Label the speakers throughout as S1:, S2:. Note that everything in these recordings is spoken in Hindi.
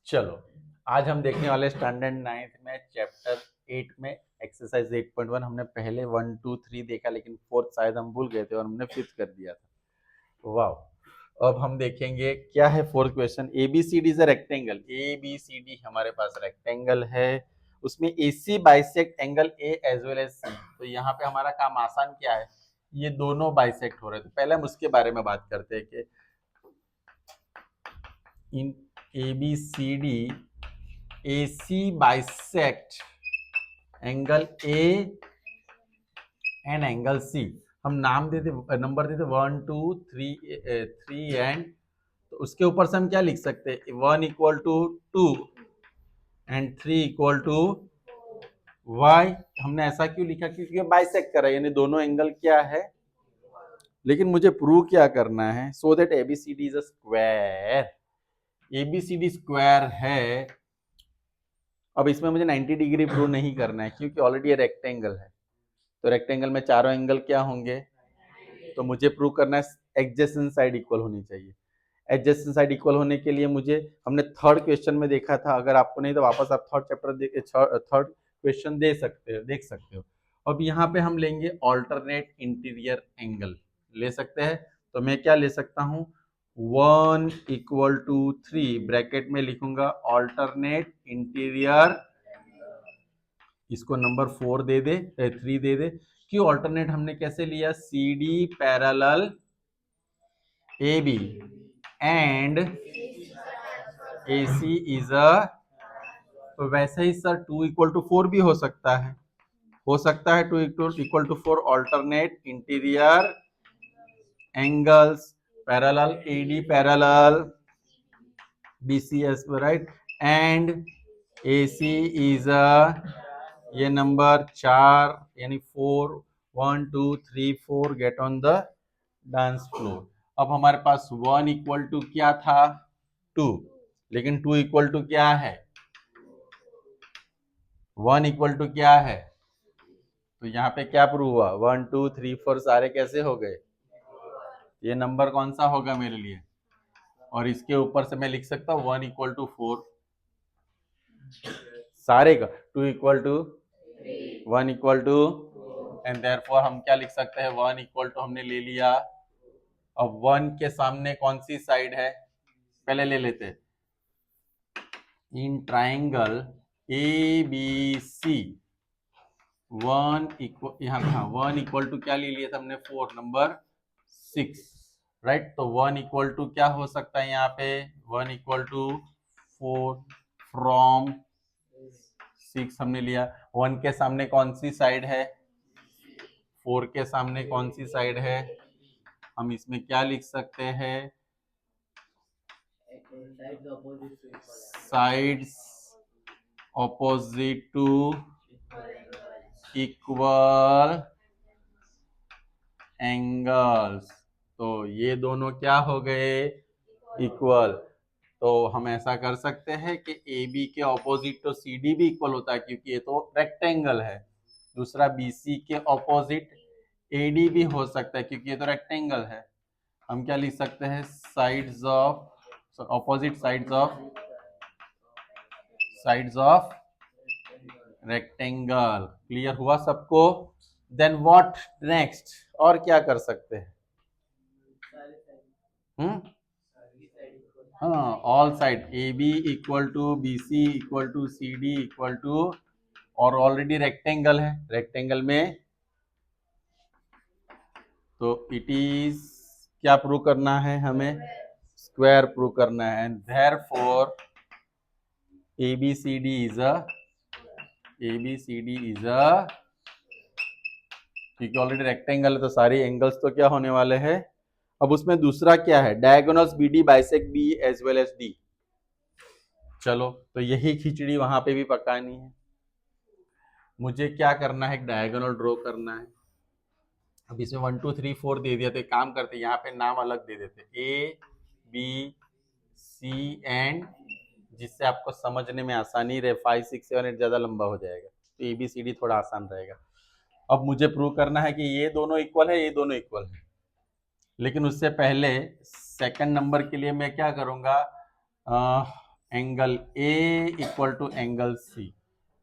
S1: चलो, आज हम देखने वाले स्टैंडर्ड 9th में चैप्टर 8 में एक्सरसाइज 8.1। हमने पहले 1 2 3 देखा, लेकिन फोर्थ शायद हम भूल गए थे और हमने फिफ्थ कर दिया था। वाह। अब हम देखेंगे क्या है fourth question. ABCD is a rectangle. ABCD हमारे पास रेक्टेंगल है, उसमें AC bisect angle A as well as C। तो यहाँ पे हमारा काम आसान क्या है, ये दोनों बाइसेक्ट हो रहे हैं। तो पहले हम उसके बारे में बात करते हैं कि इन ABCD AC bisect angle A and angle C। हम नाम देते, नंबर देते 1 2 3 एंड, तो उसके ऊपर से हम क्या लिख सकते हैं, 1 equal to 2 and 3 equal to y। हमने ऐसा क्यों लिखा, क्योंकि बाइसेक्ट कर रहा है, यानी दोनों एंगल क्या है। लेकिन मुझे प्रूव क्या करना है, so that ABCD is a square. ABCD square है। अब इसमें मुझे 90 डिग्री प्रूव नहीं करना है, क्योंकि ऑलरेडी ये रेक्टेंगल है। तो रेक्टेंगल में चारों एंगल क्या होंगे, तो मुझे प्रूव करना है एडजेसेंट साइड इक्वल होनी चाहिए। एडजेसेंट साइड इक्वल होने के लिए मुझे, हमने थर्ड क्वेश्चन में देखा था, अगर आपको नहीं तो वापस आप थर्ड चैप्टर थर्ड क्वेश्चन देख सकते हो। अब यहाँ पे हम लेंगे ऑल्टरनेट इंटीरियर एंगल ले सकते हैं। तो मैं क्या ले सकता हूँ, 1 इक्वल टू 3 ब्रैकेट में लिखूंगा ऑल्टरनेट इंटीरियर, इसको नंबर 4 दे दे, 3 दे दे। क्यों ऑल्टरनेट हमने कैसे लिया, CD parallel AB and AC is अ, तो वैसे ही सर 2 इक्वल टू 4 भी हो सकता है, 2 equal to 4 alternate interior angles parallel AD parallel BCS, right, and AC is a, ये नंबर 4 यानी 4, 1 2 3 4 get on the dance floor. अब हमारे पास 1 इक्वल टू क्या था, 2, लेकिन 2 इक्वल टू क्या है, 1 इक्वल टू क्या है। तो यहाँ पे क्या प्रूव हुआ, 1 2 3 4 सारे कैसे हो गए, ये नंबर कौन सा होगा मेरे लिए। और इसके ऊपर से मैं लिख सकता हूँ 1 इक्वल टू 4 सारे का, 2 equal to 1 equal to, and therefore हम क्या लिख सकते हैं, 1 इक्वल टू हमने ले लिया। अब 1 के सामने कौन सी साइड है, पहले ले लेते, इन ट्राइंगल ABC 1 इक्वल, यहाँ था 1 इक्वल टू क्या ले लिया था हमने, 4 नंबर 6, राइट। तो 1 इक्वल टू क्या हो सकता है यहाँ पे, 1 इक्वल टू 4 फ्रॉम 6 हमने लिया। 1 के सामने कौन सी साइड है, 4 के सामने कौन सी साइड है, हम इसमें क्या लिख सकते हैं, sides opposite to equal angles. तो ये दोनों क्या हो गए, इक्वल। तो हम ऐसा कर सकते हैं कि AB के ऑपोजिट तो CD भी इक्वल होता है, क्योंकि ये तो रेक्टेंगल है। दूसरा BC के ऑपोजिट AD भी हो सकता है, क्योंकि ये तो रेक्टेंगल है। हम क्या लिख सकते हैं, sides of, opposite sides of rectangle. Clear हुआ सबको। देन व्हाट नेक्स्ट, और क्या कर सकते हैं, हाँ, all side AB equal to BC equal to CD equal to, और ऑलरेडी रेक्टेंगल है, रेक्टेंगल में तो इट इज क्या प्रूव करना है हमें, स्क्वायर प्रूव करना है। एंड देयरफॉर ABCD इज अ, क्योंकि ऑलरेडी रेक्टेंगल है तो सारी एंगल्स तो क्या होने वाले हैं। अब उसमें दूसरा क्या है, diagonals BD bisect B as well as D। चलो, तो यही खिचड़ी वहां पे भी पकानी है। मुझे क्या करना है, एक डायगोनल ड्रॉ करना है। अब इसमें 1 2 3 4 दे दिया, तो एक काम करते, यहाँ पे नाम अलग दे देते, ABC एंड, जिससे आपको समझने में आसानी रहे। 5 6 7 8 ज्यादा लंबा हो जाएगा, तो ABCD थोड़ा आसान रहेगा। अब मुझे प्रूव करना है कि ये दोनों इक्वल है, ये दोनों इक्वल है। लेकिन उससे पहले सेकंड नंबर के लिए मैं क्या करूंगा, angle A equal to angle C,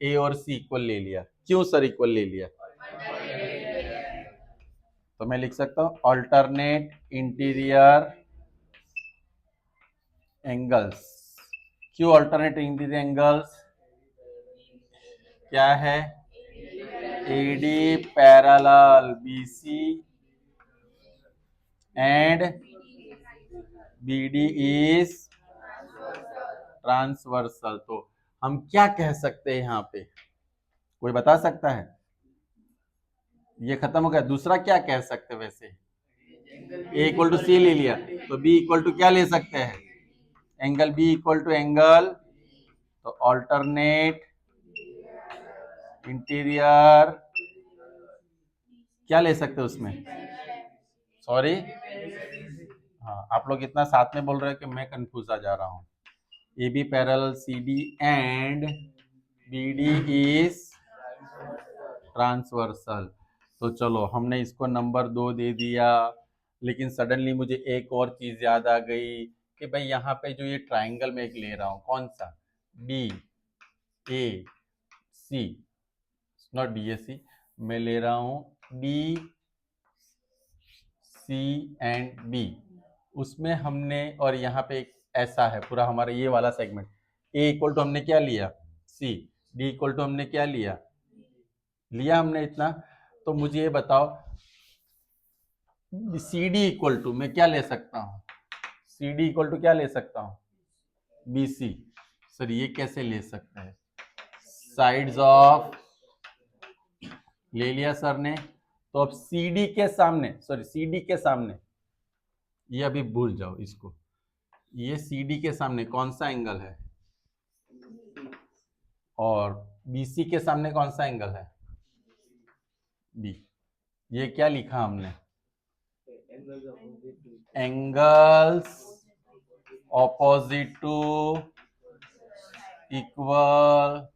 S1: A और सी इक्वल ले लिया। क्यों सर इक्वल ले लिया? तो मैं लिख सकता हूं ऑल्टरनेट इंटीरियर एंगल्स। क्यों ऑल्टरनेट इंटीरियर एंगल्स? क्या है? AD parallel BC and BD is transversal. तो हम क्या कह सकते हैं यहाँ पे, कोई बता सकता है? ये खत्म हो गया। दूसरा क्या कह सकते हैं? वैसे ए इक्वल टू सी ले लिया, तो बी इक्वल टू क्या ले सकते हैं? Angle B equal to angle, तो ऑल्टरनेट इंटीरियर क्या ले सकते हैं उसमें? सॉरी, हाँ आप लोग इतना साथ में बोल रहे हैं कि मैं कंफ्यूज आ जा रहा हूँ। A B parallel C D and B D is transversal. तो चलो हमने इसको नंबर 2 दे दिया, लेकिन सडनली मुझे एक और चीज याद आ गई कि भाई यहाँ पे जो ये ट्राइंगल मैं एक ले रहा हूँ, कौन सा? D A C, not D A C, मैं ले रहा हूँ डी सी एंड बी। उसमें हमने, और यहाँ पे एक ऐसा है पूरा हमारा ये वाला सेगमेंट, ए इक्वल टू हमने क्या लिया? सी। डी इक्वल टू हमने क्या लिया? हमने इतना। तो मुझे ये बताओ सी डी इक्वल टू मैं क्या ले सकता हूँ? सी डी इक्वल टू क्या ले सकता हूँ? B C. सर ये कैसे ले सकते हैं? साइड्स ऑफ ले लिया सर ने, तो अब सी डी के सामने, सॉरी सी डी के सामने, ये अभी भूल जाओ इसको, ये सी डी के सामने कौन सा एंगल है? और बीसी के सामने कौन सा एंगल है? बी। ये क्या लिखा हमने? Angles opposite to equal.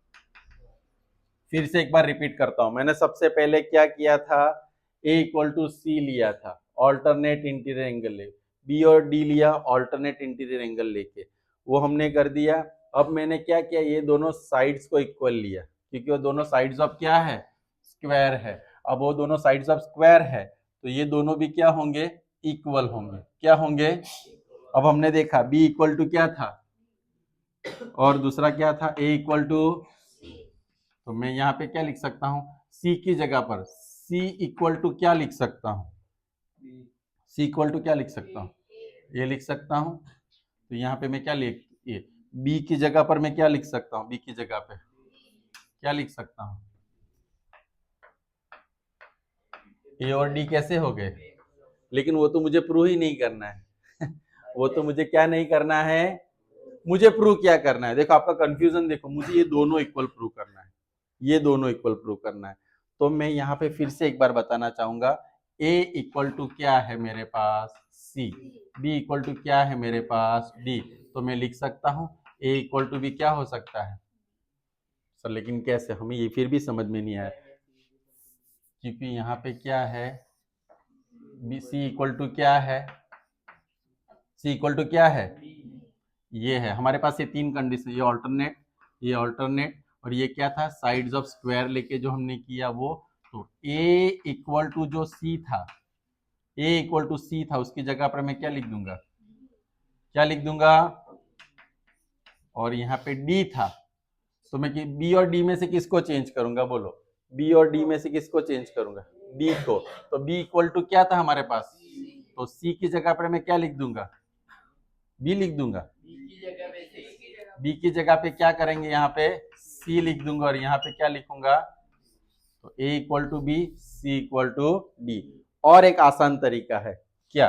S1: फिर से एक बार रिपीट करता हूं, मैंने सबसे पहले क्या किया था? ए इक्वल टू सी लिया था, ऑल्टरनेट इंटीरियर एंगल ले, बी और डी लिया ऑल्टरनेट इंटीरियर एंगल लेके, वो हमने कर दिया। अब मैंने क्या किया? ये दोनों साइड्स को इक्वल लिया, क्योंकि वो दोनों साइड्स ऑफ क्या है? स्क्वायर है। अब वो दोनों साइड्स ऑफ स्क्वायर है, तो ये दोनों भी क्या होंगे? इक्वल होंगे। क्या होंगे? अब हमने देखा बी इक्वल टू क्या था, और दूसरा क्या था? ए इक्वल टू। तो मैं यहाँ पे क्या लिख सकता हूँ? सी की जगह पर सी इक्वल टू क्या लिख सकता हूँ? सी इक्वल टू क्या लिख सकता हूँ? ये लिख सकता हूँ। तो यहाँ पे मैं क्या लिख, ये बी की जगह पर मैं क्या लिख सकता हूँ? बी की जगह पे क्या लिख सकता हूँ? ए और डी कैसे हो गए? लेकिन वो तो मुझे प्रूव ही नहीं करना है वो तो मुझे क्या नहीं करना है? मुझे प्रूव क्या करना है? देखो आपका कंफ्यूजन देखो, मुझे ये दोनों इक्वल प्रूव करना है, ये दोनों इक्वल प्रूव करना है। तो मैं यहाँ पे फिर से एक बार बताना चाहूंगा, ए इक्वल टू क्या है मेरे पास? सी। बी इक्वल टू क्या है मेरे पास? डी। तो मैं लिख सकता हूँ ए इक्वल टू बी क्या हो सकता है? सर लेकिन कैसे? हमें ये फिर भी समझ में नहीं आया, क्योंकि यहाँ पे क्या है? बी सी इक्वल टू क्या है? सी इक्वल टू क्या है? ये है हमारे पास, ये तीन कंडीशन, ये ऑल्टरनेट, ये ऑल्टरनेट, और ये क्या था? साइड्स ऑफ स्क्वायर लेके जो हमने किया वो। तो ए इक्वल टू जो सी था, ए इक्वल टू सी था, उसकी जगह पर मैं क्या लिख दूंगा? क्या लिख दूंगा? और यहाँ पे डी था, तो मैं बी और डी में से किसको चेंज करूंगा? बोलो, बी और डी में से किसको चेंज करूंगा? डी को। तो बी इक्वल टू क्या था हमारे पास? तो सी की जगह पर मैं क्या लिख दूंगा? बी लिख दूंगा। बी की जगह पे क्या करेंगे? यहाँ पे सी लिख दूंगा, और यहाँ पे क्या लिखूंगा? तो A equal to B, C equal to D. और एक आसान तरीका है, क्या?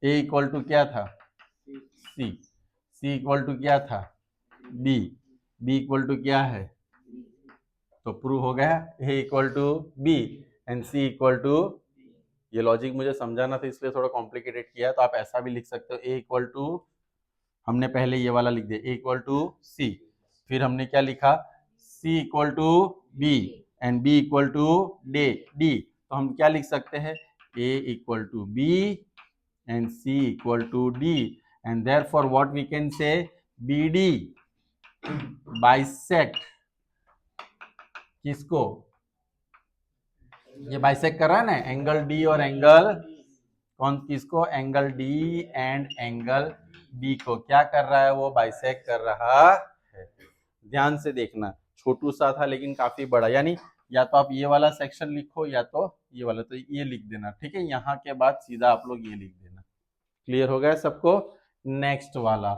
S1: ए इक्वल टू क्या था? सी इक्वल टू क्या था? बी इक्वल टू क्या है? तो प्रूव हो गया, A equal to B and C equal to. ये लॉजिक मुझे समझाना था इसलिए थोड़ा कॉम्प्लिकेटेड किया, तो आप ऐसा भी लिख सकते हो, ए इक्वल टू, हमने पहले ये वाला लिख दिया, ए इक्वल टू सी, फिर हमने क्या लिखा? C equal to B and B equal to D. तो हम क्या लिख सकते हैं? A equal to B and C equal to D, and therefore what we can say, B D bisect किसको, ये बाइसेक्ट कर रहा है ना, एंगल डी और एंगल कौन, किसको, angle D and angle B को क्या कर रहा है, वो बाइसेक्ट कर रहा है। ध्यान से देखना, छोटू सा था लेकिन काफी बड़ा, यानी या तो आप ये वाला सेक्शन लिखो या तो ये वाला, तो ये लिख देना, ठीक है। यहाँ के बाद सीधा आप लोग ये लिख देना। क्लियर हो गया सबको। नेक्स्ट वाला,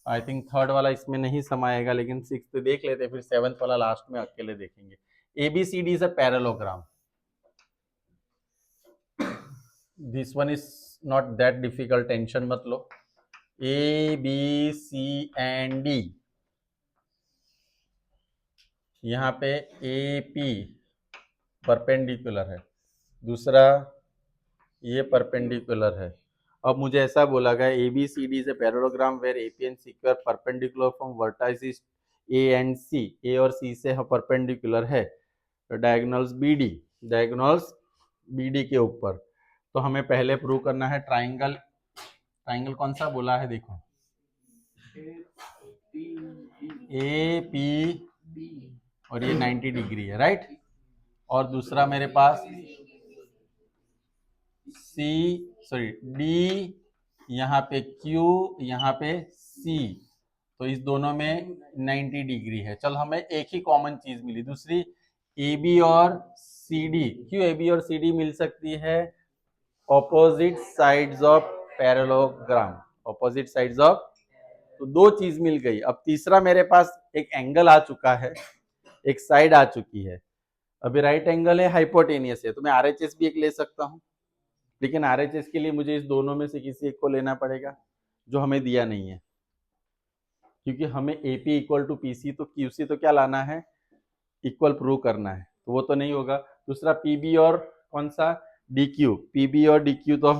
S1: आई थिंक थर्ड वाला इसमें नहीं समाएगा, लेकिन सिक्स्थ देख लेते, फिर सेवंथ वाला लास्ट में अकेले देखेंगे। ABCD is a parallelogram. This one is not that difficult, tension मत लो। ABC and D, यहाँ पे AP परपेंडिकुलर है, दूसरा ये परपेंडिकुलर है। अब मुझे ऐसा बोला गया ABCD is a parallelogram where AP and CQ are perpendicular from vertices A and C, A और C से परपेंडिकुलर है, डायगोनल्स BD के ऊपर। तो हमें पहले प्रूव करना है ट्राइंगल, ट्राइंगल कौन सा बोला है, देखो AP और ये 90 डिग्री है, राइट। और दूसरा मेरे पास D, यहाँ पे Q, यहाँ पे C, तो इस दोनों में 90 डिग्री है। चल हमें एक ही कॉमन चीज मिली, दूसरी AB और CD। क्यों AB और CD मिल सकती है, opposite sides of parallelogram, opposite sides of, तो दो चीज मिल गई। अब तीसरा मेरे पास एक एंगल आ चुका है, एक साइड आ चुकी है। अभी राइट एंगल है, हाइपोटेनियस है, तो मैं RHS भी एक ले सकता हूं, लेकिन RHS के लिए मुझे इस दोनों में से किसी एक को लेना पड़ेगा, जो हमें दिया नहीं है, क्योंकि हमें AP इक्वल टू PC, तो QC तो क्या लाना है, इक्वल प्रूव करना है, तो वो तो नहीं होगा। दूसरा PB और कौन सा, DQ, PB और DQ तो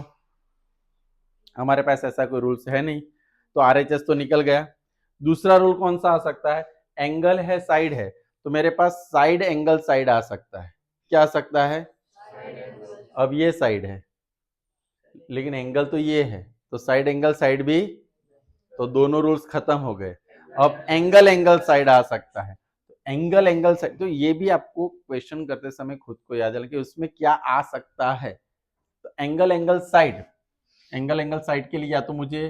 S1: हमारे पास ऐसा कोई रूल्स है नहीं, तो RHS तो निकल गया। दूसरा रूल कौन सा आ सकता है, एंगल है साइड है, तो मेरे पास साइड एंगल साइड आ सकता है। क्या आ सकता है, अब ये साइड है लेकिन एंगल तो ये है, तो साइड एंगल साइड भी, तो दोनों रूल्स खत्म हो गए। अब एंगल एंगल साइड आ सकता है, तो एंगल एंगल साइड, तो ये भी आपको क्वेश्चन करते समय खुद को याद रखना कि उसमें क्या आ सकता है। तो angle angle side, angle angle side के लिए या तो मुझे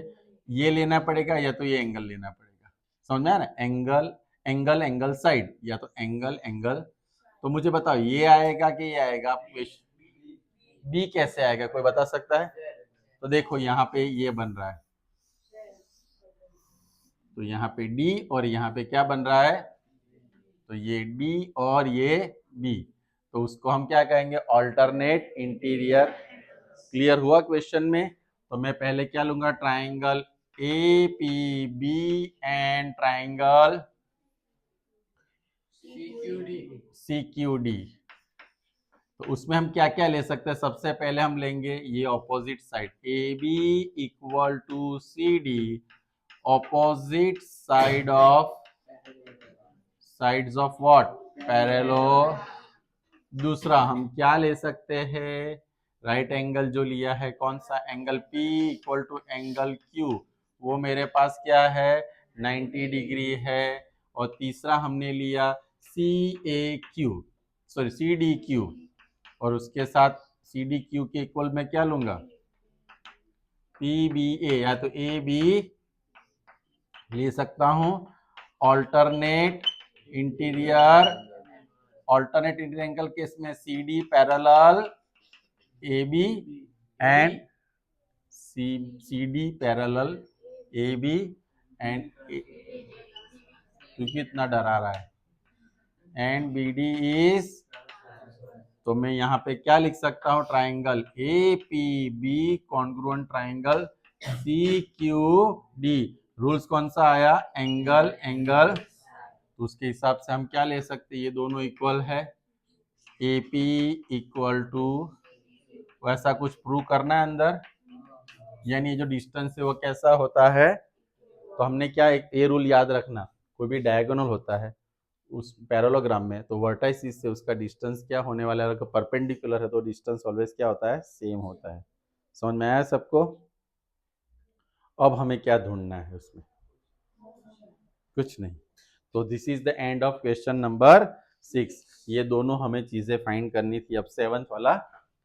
S1: ये लेना पड़ेगा या तो ये एंगल लेना पड़ेगा, समझ में आ रहा है। एंगल एंगल एंगल साइड, या तो एंगल एंगल, तो मुझे बताओ ये आएगा कि ये आएगा, बी कैसे आएगा, कोई बता सकता है। तो देखो यहाँ पे ये बन रहा है, तो यहाँ पे D और यहाँ पे क्या बन रहा है, तो ये D और ये B, तो उसको हम क्या कहेंगे, ऑल्टरनेट इंटीरियर। क्लियर हुआ क्वेश्चन में। तो मैं पहले क्या लूंगा, triangle APB and triangle CQD। तो उसमें हम क्या क्या ले सकते हैं, सबसे पहले हम लेंगे ये opposite side, AB equal to CD, opposite side of, sides of what, parallel. दूसरा हम क्या ले सकते हैं, राइट एंगल जो लिया है, कौन सा angle, P equal to angle Q, वो मेरे पास क्या है, 90 डिग्री है। और तीसरा हमने लिया CAQ, सॉरी CDQ, और उसके साथ CDQ के इक्वल मैं क्या लूंगा, PBA, या तो AB ले सकता हूं, alternate interior, alternate interior angle case में CD parallel AB and CD parallel AB and, क्योंकि इतना डरा रहा है, एंड BD इज, तो मैं यहाँ पे क्या लिख सकता हूँ, triangle APB congruent triangle CQD। Rules कौन सा आया, एंगल एंगल, तो उसके हिसाब से हम क्या ले सकते हैं, ये दोनों इक्वल है, AP इक्वल टू, वैसा कुछ प्रूव करना है अंदर, यानी जो डिस्टेंस है वो कैसा होता है। तो हमने क्या, एक ये रूल याद रखना, कोई भी डायगोनल होता है उस पैरेललोग्राम में, तो वर्टाइसिस से उसका डिस्टेंस क्या होने वाला है, अगर परपेंडिकुलर है तो डिस्टेंस ऑलवेज क्या होता है, सेम होता है। समझ में आया सबको। अब हमें क्या ढूंढना है उसमें, कुछ नहीं। तो this is the end of question number 6। ये दोनों हमें चीजें फाइंड करनी थी। अब 7th वाला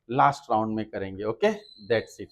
S1: लास्ट राउंड में करेंगे। Okay, that's it.